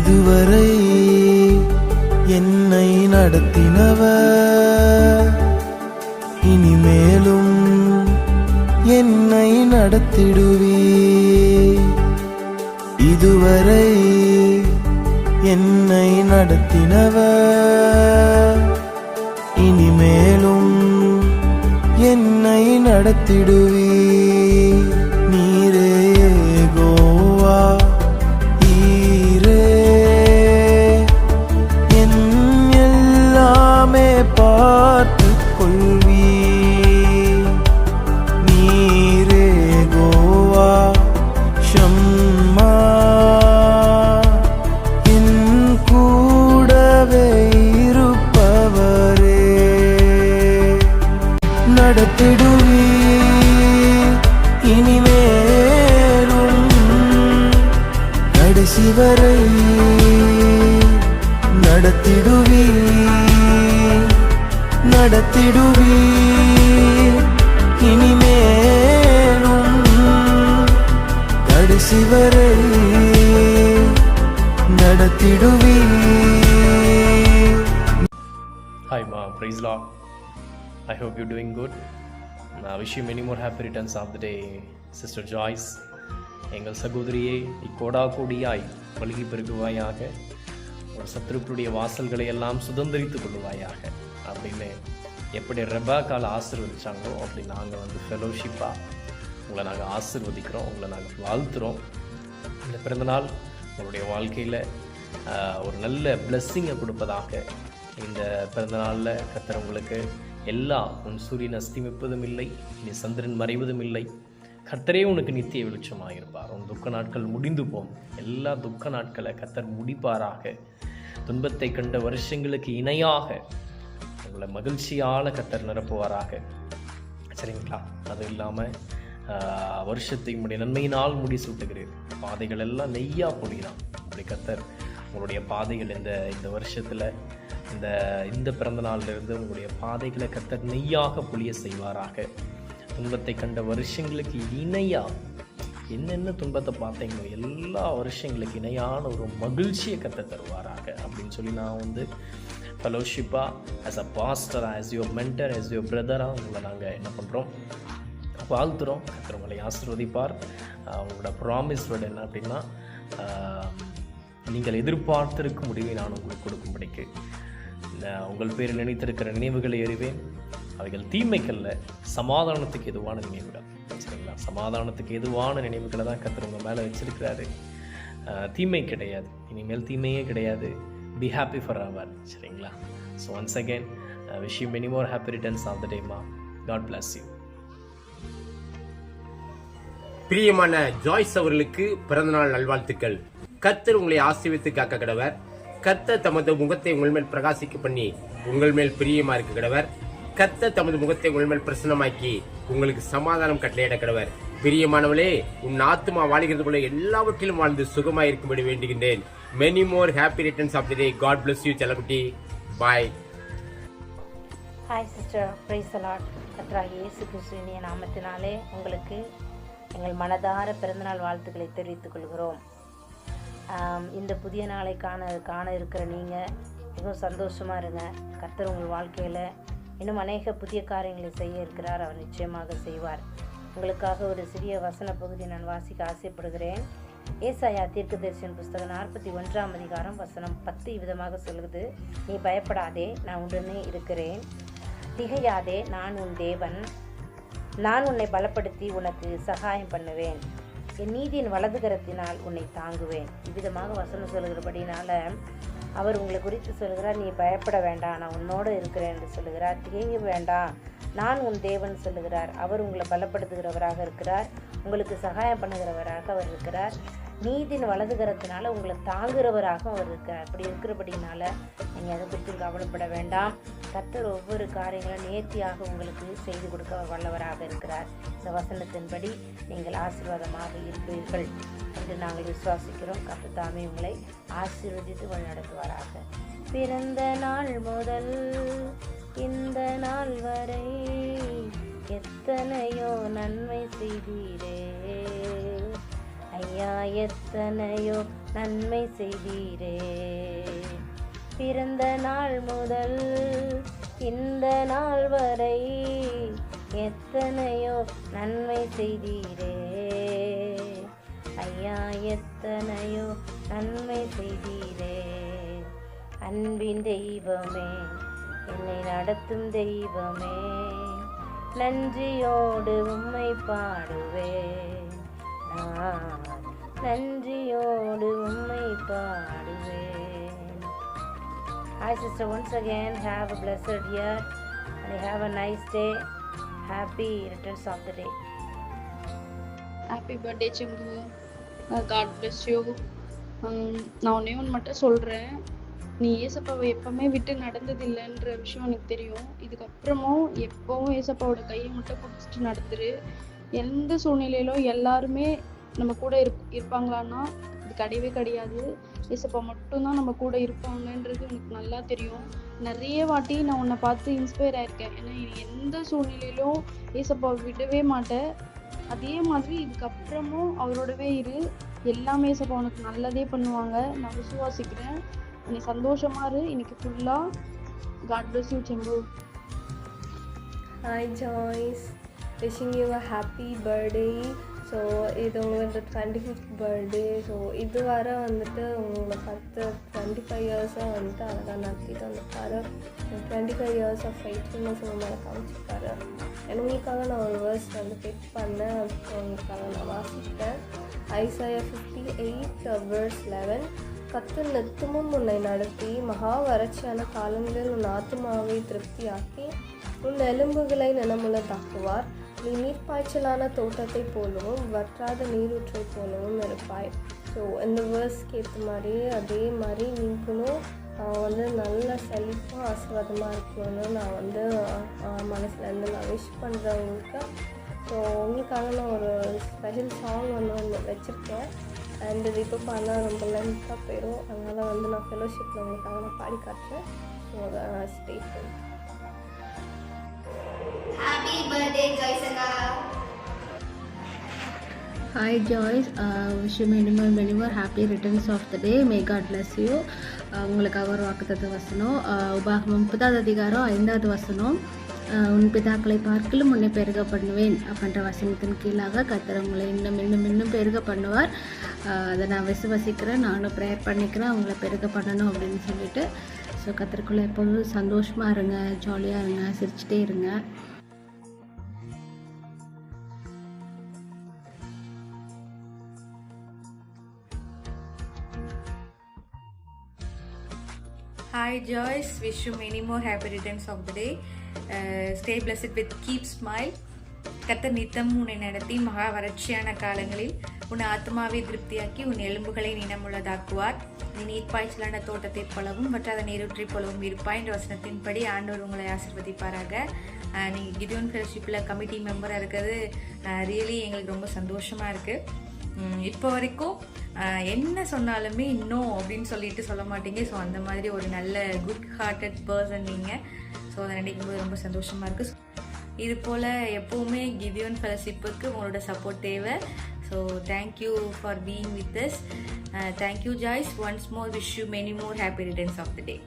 இதுவரை என்னை நடத்தினவர் இனிமேலும் என்னை நடத்திடுவீர். இதுவரை என்னை நடத்தினவர் இனிமேலும் என்னை நடத்திடுவீர். நீரே யெகோவா ஈரே என் எல்லாமே பார்த்துக் கொள்வீர். நீரே யெகோவா ஷம்மா என் கூடவே இருப்பவரே. நடத்திடுவீர் இனிமேலும் கடைசி வரை. நடத்திடுவீர் நடத்திடுவீர் இனிமேலும் கடைசி வரை. நடத்திடுவீர். Hi Mom, praise Lord. I hope you're doing good. I wish you many more happy returns of the day, Sister Joyce. எங்கள் சகோதரியே, இக்கோடா கோடியாய் பல்கி பெருகுவாயாக, ஒரு சத்துருக்களுடைய வாசல்களை எல்லாம் சுதந்திரித்து கொள்ளுவாயாக அப்படின்னு எப்படி ரெபேக்கால ஆசீர்வதிச்சாங்களோ அப்படி நாங்கள் ஃபெலோஷிப்பாக உங்களை நாங்கள் ஆசீர்வதிக்கிறோம், உங்களை நாங்கள் வாழ்த்துறோம். இந்த பிறந்தநாள் உங்களுடைய வாழ்க்கையில் ஒரு நல்ல பிளெஸ்ஸிங்கை கொடுப்பதாக. இந்த பிறந்தநாளில் கர்த்தர் உங்களுக்கு உன் சூரியன் அஸ்தமிப்பதும் இல்லை, நீ சந்திரன் மறைவதும் இல்லை, கர்த்தரே உனக்கு நித்திய வெளிச்சமாக இருப்பார். உன் துக்க நாட்கள் முடிந்து போம், எல்லா துக்க நாட்களை கர்த்தர் முடிப்பாராக. துன்பத்தை கண்ட வருஷங்களுக்கு இணையாக உங்களை மகிழ்ச்சியால் கர்த்தர் நிரப்புவாராக. சரிங்களா? அது இல்லாமல் வருஷத்தை உங்களுடைய நன்மையினால் முடிசூட்டுகிறேன். பாதைகள் எல்லாம் நெய்யா பொழியலாம். அப்படி கர்த்தர் உங்களுடைய பாதைகள் இந்த வருஷத்தில் இந்த பிறந்த நாளிலிருந்து உங்களுடைய பாதைகளை கர்த்தர் நெய்யாக பொழிய செய்வாராக. துன்பத்தை கண்ட வருஷங்களுக்கு இணையாக என்னென்ன துன்பத்தை பார்த்தீங்களோ எல்லா வருஷங்களுக்கு இணையான ஒரு மகிழ்ச்சியை கர்த்தர் தருவாராக அப்படின்னு சொல்லி நான் ஃபெலோஷிப்பாக as a pastor, as your mentor, as your பிரதராக உங்களை நாங்கள் என்ன பண்ணுறோம், வாழ்த்துறோம். கர்த்தர் உங்களை ஆசீர்வதிப்பார். உங்களோட ப்ராமிஸ் வேர்டு என்ன அப்படின்னா, நீங்கள் எதிர்பார்த்திருக்கும் முடிவை நான் உங்களுக்கு கொடுக்கும்படிக்கு உங்கள் பேர் நினைத்திருக்கிற நினைவுகளை அறிவேன், அவைகள் தீமைக்கல்ல சமாதானத்துக்கு எதுவான நினைவுகள். சரிங்களா? சமாதானத்துக்கு எதுவான நினைவுகளை தான் கர்த்தர் உங்கள் மேலே வச்சிருக்கிறாரு. தீமை கிடையாது, இனிமேல் தீமையே கிடையாது. பி ஹாப்பி ஃபார் அவர். சரிங்களா? So once again wish you many more happy returns of the day மா. God bless you. பிரியமான ஜாய்ஸ் அவர்களுக்கு பிறந்தநாள் நல்வாழ்த்துக்கள். கர்த்தர் உங்களை ஆசீர்வதித்து காக்க கடவர். கர்த்தர் தமது முகத்தை உங்கள் மேல் பிரகாசிக்க பண்ணி உங்கள் மேல் பிரியமா இருக்க கடவர். கர்த்தர் தமது முகத்தை உங்கள் மேல் பிரசன்னமாக்கி உங்களுக்கு சமாதானம் கட்டளையிட கடவர். பிரியமானவளே, உன் ஆத்துமா வாழ்கிறது போல எல்லாவற்றிலும் வாழ்ந்து சுகமாய் இருக்கும்படி வேண்டுகின்றேன். Many more happy returns of the day. God bless you செல்லக்குட்டி. Bye. Hi sister, praise the Lord. கர்த்தராகிய இயேசு கிறிஸ்துவின் நாமத்தினாலே உங்களுக்கு எங்கள் மனதார பிறந்தநாள் வாழ்த்துக்களை தெரிவித்துக் கொள்கிறோம். இந்த புதிய நாளை காண இருக்கிற நீங்கள் மிகவும் சந்தோஷமாக இருங்க. கர்த்தர் உங்கள் வாழ்க்கையில் இன்னும் அநேக புதிய காரியங்களை செய்ய இருக்கிறார். அவர் நிச்சயமாக செய்வார். உங்களுக்காக ஒரு சிறிய வசன பகுதி நான் வாசிக்க ஆசைப்படுகிறேன். ஏசாயா தீர்க்கதரிசன புஸ்தகம் 41ஆம் அதிகாரம் வசனம் 10 விதமாக சொல்லுது, நீ பயப்படாதே, நான் உடனே இருக்கிறேன், திகையாதே, நான் உன் தேவன், நான் உன்னை பலப்படுத்தி உனக்கு சகாயம் பண்ணுவேன், என் நீதியின் வலதுகரத்தினால் உன்னை தாங்குவேன். இவ்விதமாக வசனம் சொல்கிறபடினால அவர் உங்களை குறித்து சொல்கிறார், நீ பயப்பட வேண்டாம், நான் உன்னோடு இருக்கிறேன் என்று சொல்லுகிறார். திகைய வேண்டாம், நான் உன் தேவன் சொல்லுகிறார். அவர் உங்களை பலப்படுத்துகிறவராக இருக்கிறார், உங்களுக்கு சகாயம் பண்ணுகிறவராக அவர் இருக்கிறார். நீதியின் வலதுகரத்தினால உங்களை தாங்குகிறவராக அவர் இருக்கிறார். அப்படி இருக்கிறபடினால நீங்கள் அதை குறித்து கவலைப்பட வேண்டாம். கர்த்தர் ஒவ்வொரு காரியங்களும் நேர்த்தியாக உங்களுக்கு செய்து கொடுக்க வல்லவராக இருக்கிறார். இந்த வசனத்தின்படி நீங்கள் ஆசீர்வாதமாக இருப்பீர்கள் என்று நாங்கள் விசுவாசிக்கிறோம். கர்த்தர் தாமே உங்களை ஆசீர்வதித்து வழிநடத்துவாராக. பிறந்த நாள் முதல் இந்த நாள் வரை எத்தனையோ நன்மை செய்தீரே, ஐயா எத்தனையோ நன்மை செய்தீரே. பிறந்த நாள் முதல் இந்த நாள் வரை எத்தனையோ நன்மை செய்தீரே. ஐயா எத்தனையோ நன்மை செய்தீரே. அன்பின் தெய்வமே, என்னை நடத்தும் தெய்வமே, நன்றியோடு உம்மை பாடுவேன். நான் நன்றியோடு உம்மை பாடுவேன். Hi sister, once again have a blessed year and have a nice day. Happy returns of the day. Happy birthday செம்பு. God bless you. நான் ஒன்றே ஒன்று மட்டும் சொல்கிறேன், நீ ஏசப்பாவை எப்பவுமே விட்டு நடந்ததில்லைன்ற விஷயம் எனக்கு தெரியும். இதுக்கப்புறமும் எப்பவும் ஏசப்பாவோட கையை மட்டும் பிடிச்சிட்டு நடந்துரு. எந்த சூழ்நிலையிலும் எல்லாருமே நம்ம கூட இருப்பாங்களான்னா இது கிடையவே கிடையாது. ஏசப்பா மட்டும்தான் நம்ம கூட இருப்பாங்கன்றது எனக்கு நல்லா தெரியும். நிறைய வாட்டி நான் உன்னை பார்த்து இன்ஸ்பயர் ஆயிருக்கேன். ஏன்னா எந்த சூழ்நிலையிலும் ஏசப்பாவை விடவே மாட்டேன். அதே மாதிரி இதுக்கப்புறமும் அவரோடவே இரு. எல்லாமே ஏசப்பா உனக்கு நல்லதே பண்ணுவாங்க, நான் விசுவாசிக்கிறேன். நீ சந்தோஷமா இரு இன்னைக்கு ஃபுல்லா. காட் பிளஸ் யூ செம்பு. Hi Joyce, wishing you a happy birthday. So இது உங்களோட 25th பர்த்டே. ஸோ இது வர வந்துட்டு உங்களை 25 இயர்ஸாக வந்துட்டு அழகாக நடத்திட்டு வந்திருக்காரு. 25 இயர்ஸ் ஆஃப் ஃபைட்ஃபுல்னஸ் உங்கள் மேலே காமிச்சிருக்காரு. உங்களுக்காக நான் ஒரு வேர்ஸ் வந்து பிக் பண்ணேன், உங்களுக்காக நான் வாசிக்கிறேன். Isaiah 58 verse 11. கர்த்தர் நித்தமும் உன்னை நடத்தி மகா வறட்சியான காலங்களில் உன் ஆத்துமாவை திருப்தியாக்கி உன் எலும்புகளை நினமுள்ளதாக்குவார். நீ நீர்ப்பாய்ச்சலான தோட்டத்தை போலவும் வற்றாத நீரூற்றை போலவும் இருப்பாய். ஸோ இந்த வேர்ஸ்க்கு ஏற்ற மாதிரி அதே மாதிரி நீங்களும் வந்து நல்ல செழிப்பாக ஆசீர்வாதமாக இருக்கணும்னு நான் வந்து மனசுலேருந்து நான் விஷ் பண்ணுறேன் உங்களுக்கு. ஸோ உங்களுக்காக நான் ஒரு ஸ்பெஷல் சாங் ஒன்று வச்சுருக்கேன். அண்ட் இது இப்போ பண்ணால் ரொம்ப லென்த்தாக போயிடும். அதனால் வந்து நான் ஃபெலோஷிப்பில் உங்களுக்காக நான் பாடி காட்டுறேன். ஸோ அதை ஸ்டே பண்ணி Happy birthday, Joyce Akka. Hi Joyce, wish you many more happy returns of the day. May God bless you. உங்களுக்காக ஒரு வாக்குத்தத்த வசனம், உபாகமம் 30வது அதிகாரம் 5வது வசனம். உன் பிதாக்களை பார்க்கலும் உன்னை பெருக பண்ணுவேன் அப்படின்ற வசனத்தின் கீழாக கர்த்தர் உங்களை இன்னும் பெருக பண்ணுவார். அதை நான் விசுவசிக்கிறேன், நானும் ப்ரேயர் பண்ணிக்கிறேன் அவங்கள பெருக பண்ணணும் அப்படின்னு சொல்லிட்டு. ஸோ கர்த்தருக்குள்ளே எப்போதும் சந்தோஷமாக இருங்க, ஜாலியாக இருங்க, சிரிச்சிட்டே இருங்க. Hi Joyce, wish you many more happy returns of the day. Stay blessed with keep smile. கர்த்தர் நித்தம் உன்னை நடத்தி மகா வறட்சியான காலங்களில் உன் ஆத்மாவை திருப்தியாக்கி உன் எலும்புகளை நினமுள்ளதாக்குவார். நீ நீர்ப்பாய்ச்சலான தோட்டத்தை போலவும் வற்றாத நீரூற்றை போலவும் இருப்பாய் என்ற வசனத்தின்படி ஆண்டவர் உங்களை ஆசீர்வதிப்பாராக. நீங்கள் கிதியோன் ஃபெலோஷிப்பில் கமிட்டி மெம்பராக இருக்கிறது ரியலி எங்களுக்கு ரொம்ப சந்தோஷமாக இருக்குது. இப்போ வரைக்கும் என்ன சொன்னாலுமே இன்னும் அப்படின்னு சொல்லிட்டு சொல்ல மாட்டீங்க. ஸோ அந்த மாதிரி ஒரு நல்ல குட் ஹார்ட்டட் பர்சன் நீங்கள். ஸோ அதை நினைக்கும் போது ரொம்ப சந்தோஷமாக இருக்குது. இது போல் எப்போவுமே கிதியோன் ஃபெலோஷிப்புக்கு உங்களோட சப்போர்ட் தேவை. So thank you for being with us. Thank you Joyce. Once more wish you many more happy returns of the day.